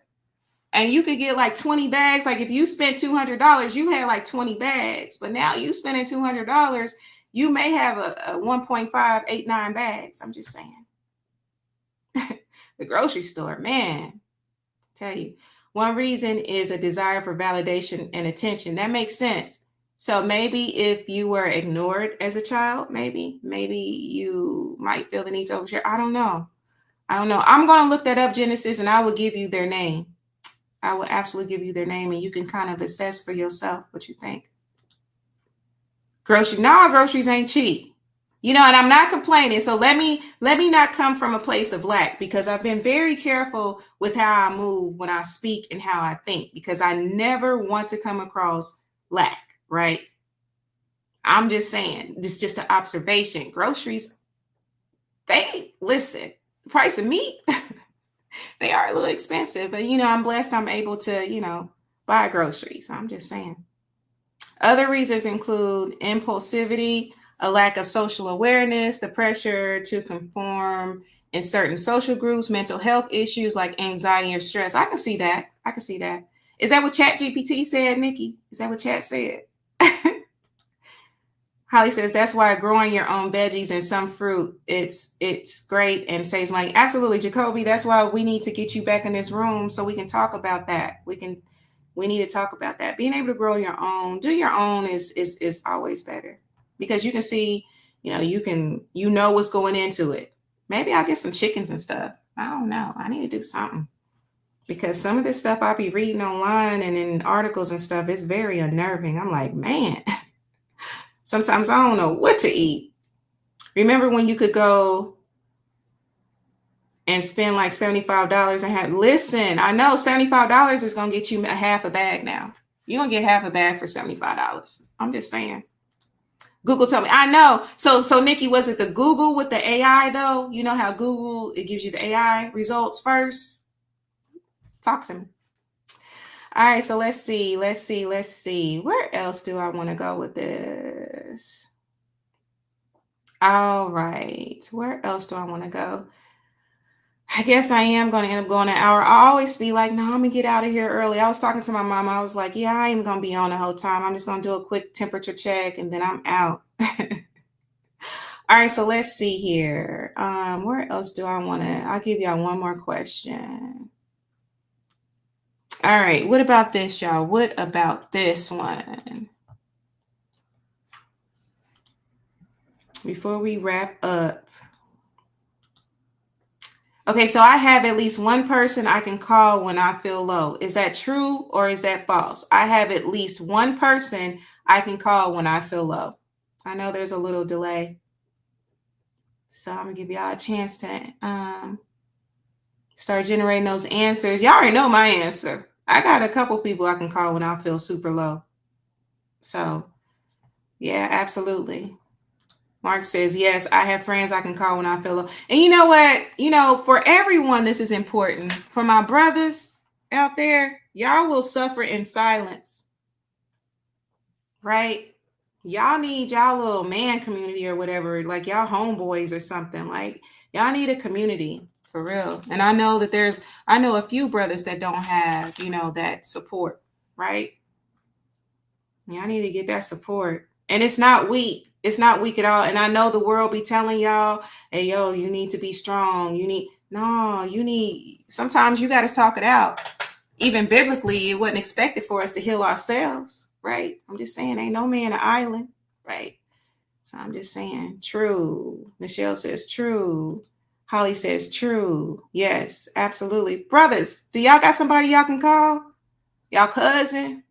and you could get like 20 bags. Like, if you spent $200, you had like 20 bags. But now you spending $200, you may have a 1.589 bags. I'm just saying. The grocery store, man, I tell you. One reason is a desire for validation and attention. That makes sense. So maybe if you were ignored as a child, maybe you might feel the need to overshare. I don't know. I'm going to look that up, Genesis, and I will give you their name. I will absolutely give you their name, and you can kind of assess for yourself what you think. Groceries ain't cheap. And I'm not complaining. So let me not come from a place of lack, because I've been very careful with how I move when I speak and how I think, because I never want to come across lack, right? I'm just saying, this is just an observation. Groceries, the price of meat, they are a little expensive, but I'm blessed I'm able to, buy groceries. I'm just saying. Other reasons include impulsivity, a lack of social awareness, the pressure to conform in certain social groups, mental health issues like anxiety or stress. I can see that. Is that what ChatGPT said, Nikki? Is that what Chat said? Holly says, that's why growing your own veggies and some fruit, it's great and saves money. Absolutely, Jacoby. That's why we need to get you back in this room so we can talk about that. We need to talk about that. Being able to grow your own, do your own is always better, because you can see, you know what's going into it. Maybe I'll get some chickens and stuff. I don't know. I need to do something, because some of this stuff I'll be reading online and in articles and stuff is very unnerving. I'm like, man. Sometimes I don't know what to eat. Remember when you could go and spend like $75 and listen, I know $75 is going to get you a half a bag now. You're going to get half a bag for $75. I'm just saying. Google told me. I know. So Nikki, was it the Google with the AI though? You know how Google, it gives you the AI results first? Talk to me. All right, so let's see. Where else do I want to go with this? All right, where else do I want to go? I guess I am going to end up going an hour. I always be like, no, I'm going to get out of here early. I was talking to my mom. I was like, yeah, I ain't going to be on the whole time. I'm just going to do a quick temperature check and then I'm out. All right, so let's see here. Where else do I want to? I'll give y'all one more question. All right, what about this, y'all? What about this one? Before we wrap up. Okay, so I have at least one person I can call when I feel low. Is that true or is that false? I have at least one person I can call when I feel low. I know there's a little delay. So I'm going to give y'all a chance to start generating those answers. Y'all already know my answer. I got a couple people I can call when I feel super low. So, yeah, absolutely. Mark says, yes, I have friends I can call when I feel low. And you know what? You know, for everyone, this is important. For my brothers out there, y'all will suffer in silence, right? Y'all need y'all little man community or whatever, like y'all homeboys or something. Like y'all need a community for real. And I know that I know a few brothers that don't have, you know, that support, right? Y'all need to get that support. And it's not weak. It's not weak at all. And I know the world be telling y'all, hey, yo, you need to be strong. Sometimes you got to talk it out. Even biblically, it wasn't expected for us to heal ourselves, right? I'm just saying, ain't no man an island, right? So I'm just saying, true. Michelle says true. Holly says true. Yes, absolutely. Brothers, do y'all got somebody y'all can call? Y'all cousin?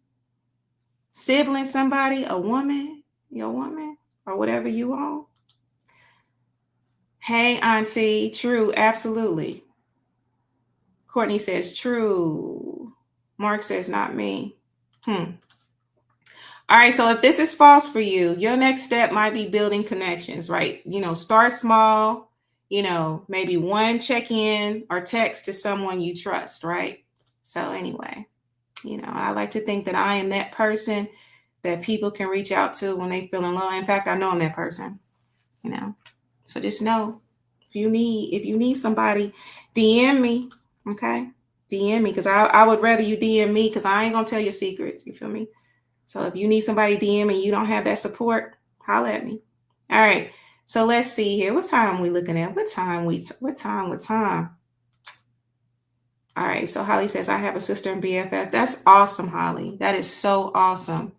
Sibling, somebody, a woman, your woman, or whatever you want. Hey, auntie, true, absolutely. Courtney says true. Mark says not me. All right, so if this is false for you, your next step might be building connections, right? You know, start small, you know, maybe one check-in or text to someone you trust, right? So anyway, you know, I like to think that I am that person that people can reach out to when they feeling low. In fact, I know I'm that person, you know. So just know if you need somebody, DM me, okay? DM me because I would rather you DM me because I ain't gonna tell your secrets. You feel me? So if you need somebody DM and you don't have that support, holla at me. All right. So let's see here. What time are we looking at? What time? All right. So Holly says, I have a sister in BFF. That's awesome, Holly. That is so awesome.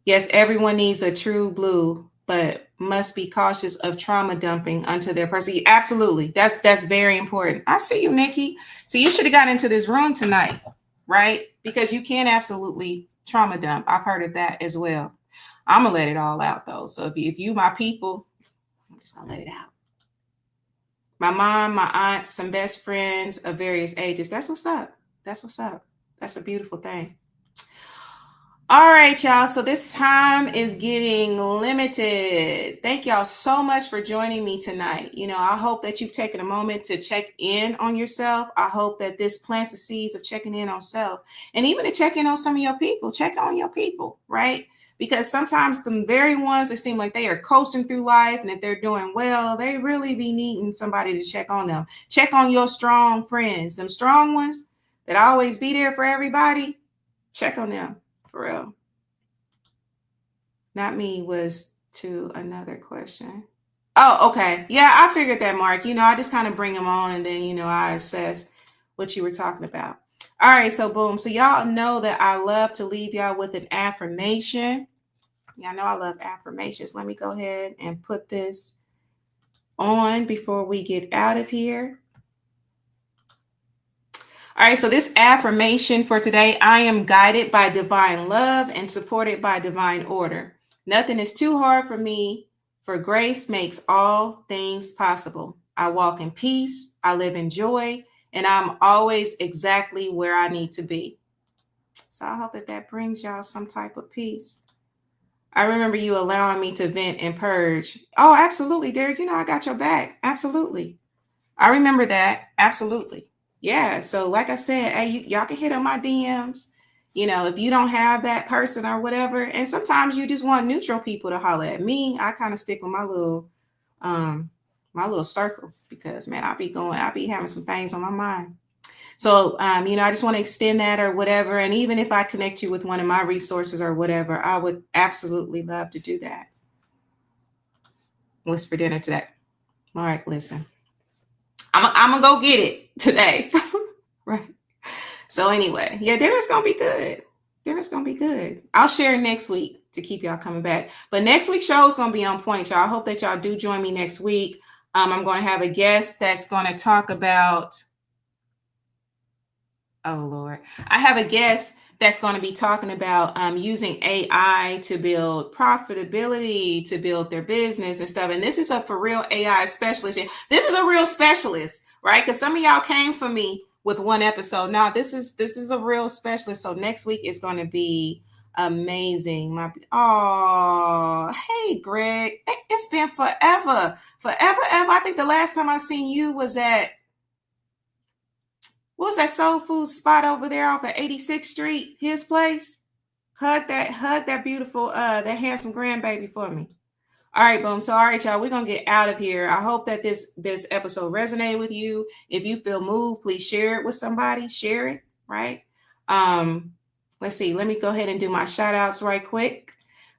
Yes, everyone needs a true blue, but must be cautious of trauma dumping onto their person. Absolutely. That's very important. I see you, Nikki. So you should have got into this room tonight, right? Because you can absolutely trauma dump. I've heard of that as well. I'm going to let it all out, though. So if you my people, I'm just going to let it out. My mom, my aunts, some best friends of various ages. That's what's up. That's a beautiful thing. All right, y'all. So this time is getting limited. Thank y'all so much for joining me tonight. You know, I hope that you've taken a moment to check in on yourself. I hope that this plants the seeds of checking in on self and even to check in on some of your people. Check on your people, right? Because sometimes the very ones that seem like they are coasting through life and that they're doing well, they really be needing somebody to check on them. Check on your strong friends, them strong ones that always be there for everybody. Check on them. For real. Not me was to another question. Oh, okay. Yeah, I figured that, Mark. You know, I just kind of bring them on and then, you know, I assess what you were talking about. All right, so boom. So y'all know that I love to leave y'all with an affirmation. Y'all know I love affirmations. Let me go ahead and put this on before we get out of here. All right, so this affirmation for today, I am guided by divine love and supported by divine order. Nothing is too hard for me, for grace makes all things possible. I walk in peace, I live in joy, and I'm always exactly where I need to be. So I hope that brings y'all some type of peace. I remember you allowing me to vent and purge. Oh, absolutely, Derek. You know, I got your back. Absolutely. I remember that. Absolutely. Yeah. So like I said, hey, y'all can hit on my DMs. You know, if you don't have that person or whatever, and sometimes you just want neutral people to holler at me. I kind of stick with my little circle because man, I'll be having some things on my mind. So, you know, I just want to extend that or whatever. And even if I connect you with one of my resources or whatever, I would absolutely love to do that. What's for dinner today? All right, listen, I'm going to go get it today. Right. So anyway, yeah, dinner's going to be good. Dinner's going to be good. I'll share next week to keep y'all coming back. But next week's show is going to be on point, y'all. I hope that y'all do join me next week. I'm going to have a guest that's going to talk about, oh Lord, I have a guest that's going to be talking about using AI to build profitability, to build their business and stuff. And this is a for real AI specialist. This is a real specialist, right? Because some of y'all came for me with one episode. Now this is a real specialist. So next week is going to be amazing. Hey Greg, it's been forever. I think the last time I seen you was at, what was that soul food spot over there off of 86th Street? His place. Hug that beautiful, that handsome grandbaby for me. All right, boom. So, all right, y'all, we're going to get out of here. I hope that this episode resonated with you. If you feel moved, please share it with somebody. Share it, right? Let's see. Let me go ahead and do my shout outs right quick.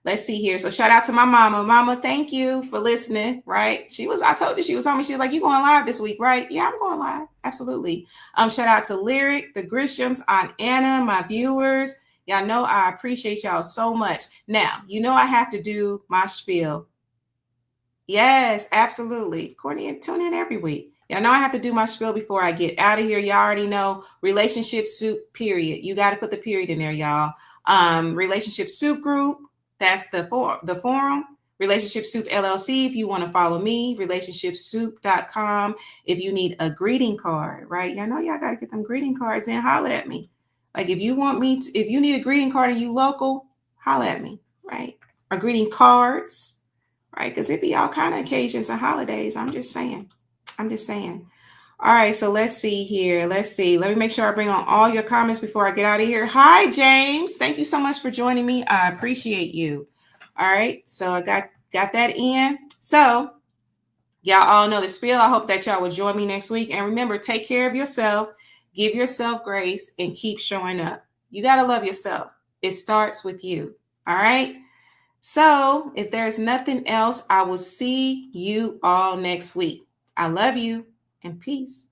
Let's see here. So shout out to my mama. Mama, thank you for listening, right? I told you she was on me. She was like, you going live this week, right? Yeah, I'm going live. Absolutely. Shout out to Lyric, the Grishams, Aunt Anna, my viewers. Y'all know I appreciate y'all so much. Now, you know I have to do my spiel. Yes, absolutely. Courtney, tune in every week. Y'all know I have to do my spiel before I get out of here. Y'all already know Relationship Soup, period. You got to put the period in there, y'all. Relationship Soup Group. That's the forum. Relationship Soup LLC. If you want to follow me, RelationshipSoup.com. If you need a greeting card, right? Y'all know y'all got to get them greeting cards in. Holler at me. Like if you need a greeting card and you local, holler at me, right? Or greeting cards, right? Because it be all kind of occasions and holidays. I'm just saying. All right, so let's see here. Let me make sure I bring on all your comments before I get out of here. Hi, James. Thank you so much for joining me. I appreciate you. All right, so I got that in. So y'all all know the spiel. I hope that y'all will join me next week. And remember, take care of yourself, give yourself grace, and keep showing up. You got to love yourself. It starts with you. All right. So if there's nothing else, I will see you all next week. I love you and peace.